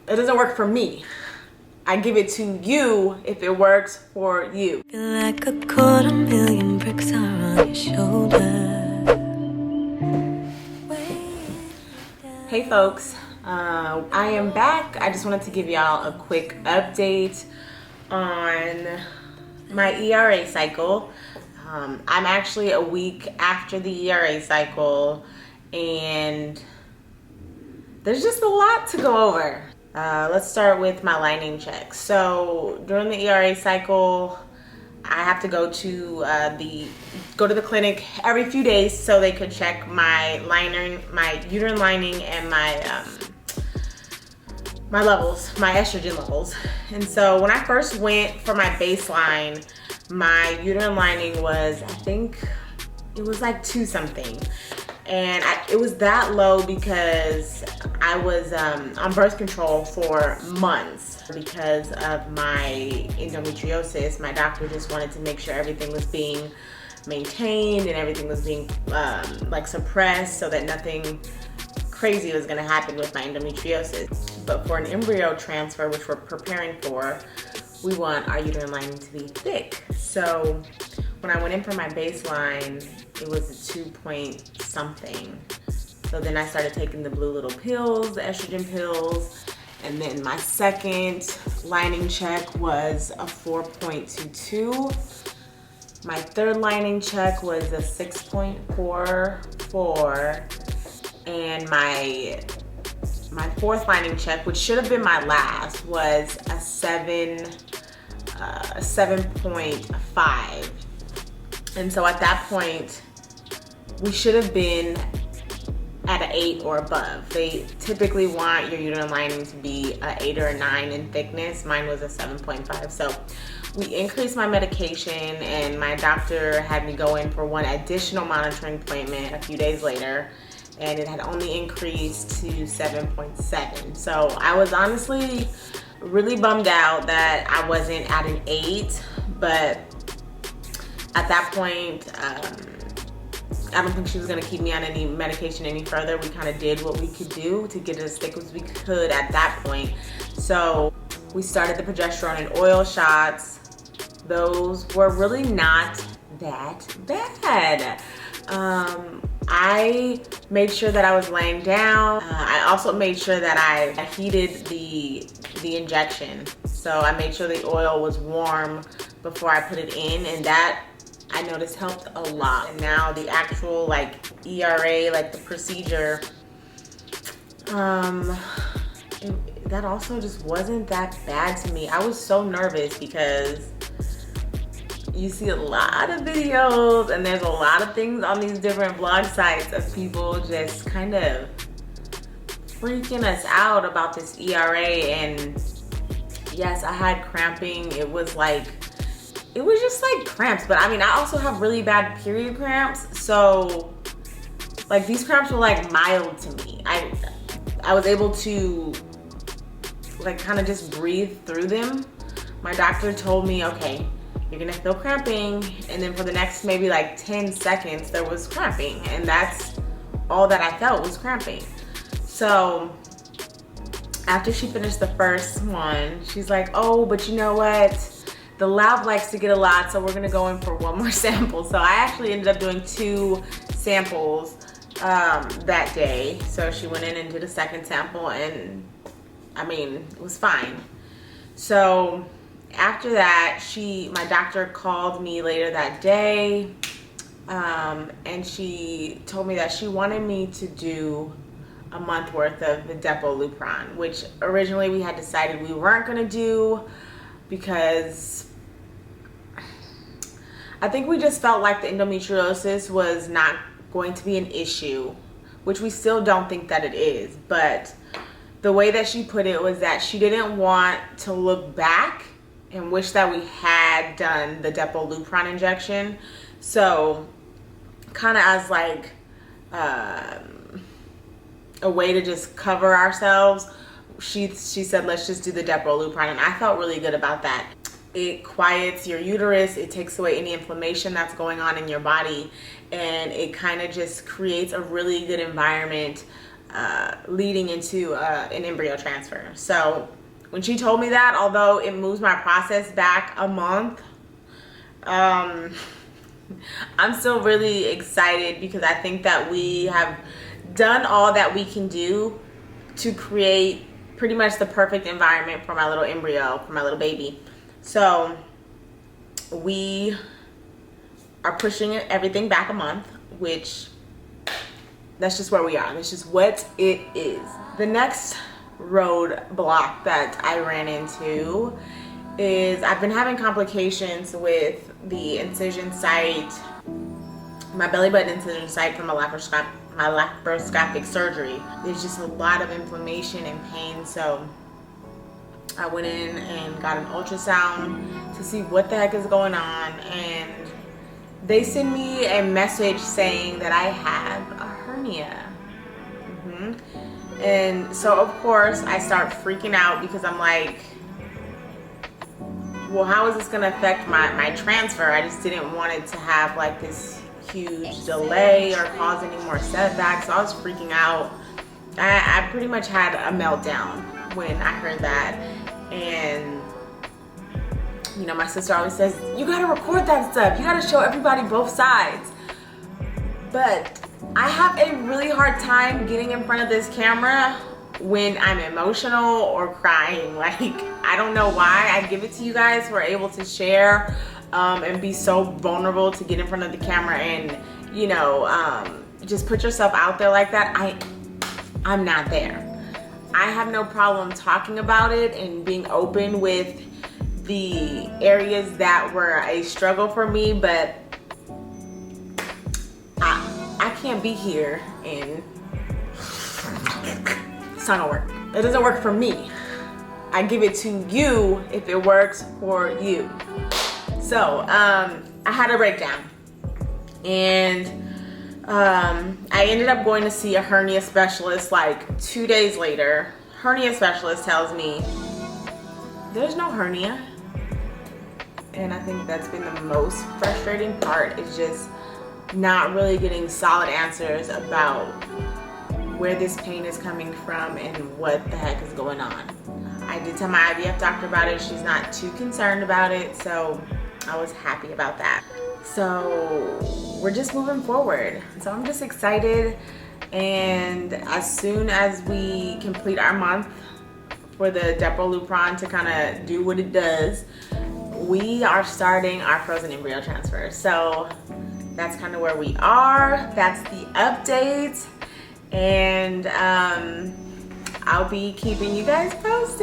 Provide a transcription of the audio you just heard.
it doesn't work for me. I give it to you if it works for you. Feel like 250,000 bricks are on your shoulder. Hey folks, I am back. I just wanted to give y'all a quick update on my ERA cycle. I'm actually a week after the ERA cycle, and there's just a lot to go over. Let's start with my lining check. So during the ERA cycle, I have to go to the clinic every few days so they could check my uterine lining, and my levels, my estrogen levels. And so when I first went for my baseline, my uterine lining was, I think it was like 2 something. And it was that low because I was on birth control for months because of my endometriosis. My doctor just wanted to make sure everything was being maintained and everything was being like suppressed so that nothing crazy was going to happen with my endometriosis. But for an embryo transfer, which we're preparing for, we want our uterine lining to be thick. So when I went in for my baseline, it was a 2 point something. So then I started taking the blue little pills, the estrogen pills, and then my second lining check was a 4.22. My third lining check was a 6.44, and my fourth lining check, which should have been my last, was a 7.5. And so at that point, we should have been at an 8 or above. They typically want your uterine lining to be an 8 or a 9 in thickness. Mine was a 7.5. So we increased my medication, and my doctor had me go in for one additional monitoring appointment a few days later, and it had only increased to 7.7. So I was honestly really bummed out that I wasn't at an 8, but at that point, I don't think she was gonna keep me on any medication any further. We kind of did what we could do to get it as thick as we could at that point. So we started the progesterone and oil shots. Those were really not that bad. I made sure that I was laying down. I also made sure that I heated the injection. So I made sure the oil was warm before I put it in, and that I noticed helped a lot. And now the actual like ERA, like the procedure, that also just wasn't that bad to me. I was so nervous because you see a lot of videos and there's a lot of things on these different blog sites of people just kind of freaking us out about this ERA. And yes, I had cramping. It was just like cramps, but I mean, I also have really bad period cramps. So like these cramps were like mild to me. I was able to like kind of just breathe through them. My doctor told me, okay, you're gonna feel cramping, and then for the next maybe like 10 seconds there was cramping, and that's all that I felt was cramping. So after she finished the first one, she's like, oh, but you know what, the lab likes to get a lot, so we're gonna go in for one more sample. So I actually ended up doing 2 samples that day. So she went in and did a second sample, and I mean, it was fine. So after that, my doctor called me later that day, and she told me that she wanted me to do a month worth of the Depo-Lupron, which originally we had decided we weren't gonna do because I think we just felt like the endometriosis was not going to be an issue, which we still don't think that it is. But the way that she put it was that she didn't want to look back and wish that we had done the Depo-Lupron injection. So kind of as like a way to just cover ourselves, she said, let's just do the Depo-Lupron, and I felt really good about that. It quiets your uterus, it takes away any inflammation that's going on in your body, and it kind of just creates a really good environment leading into an embryo transfer. So when she told me that, although it moves my process back a month, I'm still really excited because I think that we have done all that we can do to create pretty much the perfect environment for my little embryo, for my little baby. So we are pushing everything back a month, which that's just where we are. That's just what it is. The next roadblock that I ran into is I've been having complications with the incision site, my belly button incision site from my laparoscopic surgery. There's just a lot of inflammation and pain, so I went in and got an ultrasound to see what the heck is going on, and they sent me a message saying that I have a hernia. And so of course I start freaking out because I'm like, well, how is this going to affect my transfer? I just didn't want it to have like this huge delay or cause any more setbacks. So I was freaking out. I pretty much had a meltdown when I heard that. And you know, my sister always says, you gotta record that stuff. You gotta show everybody both sides. But I have a really hard time getting in front of this camera when I'm emotional or crying. Like, I don't know why. I give it to you guys who are able to share and be so vulnerable to get in front of the camera and, you know, just put yourself out there like that. I'm not there. I have no problem talking about it and being open with the areas that were a struggle for me, but I can't be here and it's not gonna work. It doesn't work for me. I give it to you if it works for you. So I had a breakdown, and I ended up going to see a hernia specialist like 2 days later. Hernia specialist tells me there's no hernia. And I think that's been the most frustrating part, is just not really getting solid answers about where this pain is coming from and what the heck is going on. I did tell my IVF doctor about it. She's not too concerned about it, so I was happy about that. So we're just moving forward. So I'm just excited, and as soon as we complete our month for the Depo-Lupron to kind of do what it does, we are starting our frozen embryo transfer. So that's kind of where we are. That's the update, and I'll be keeping you guys posted.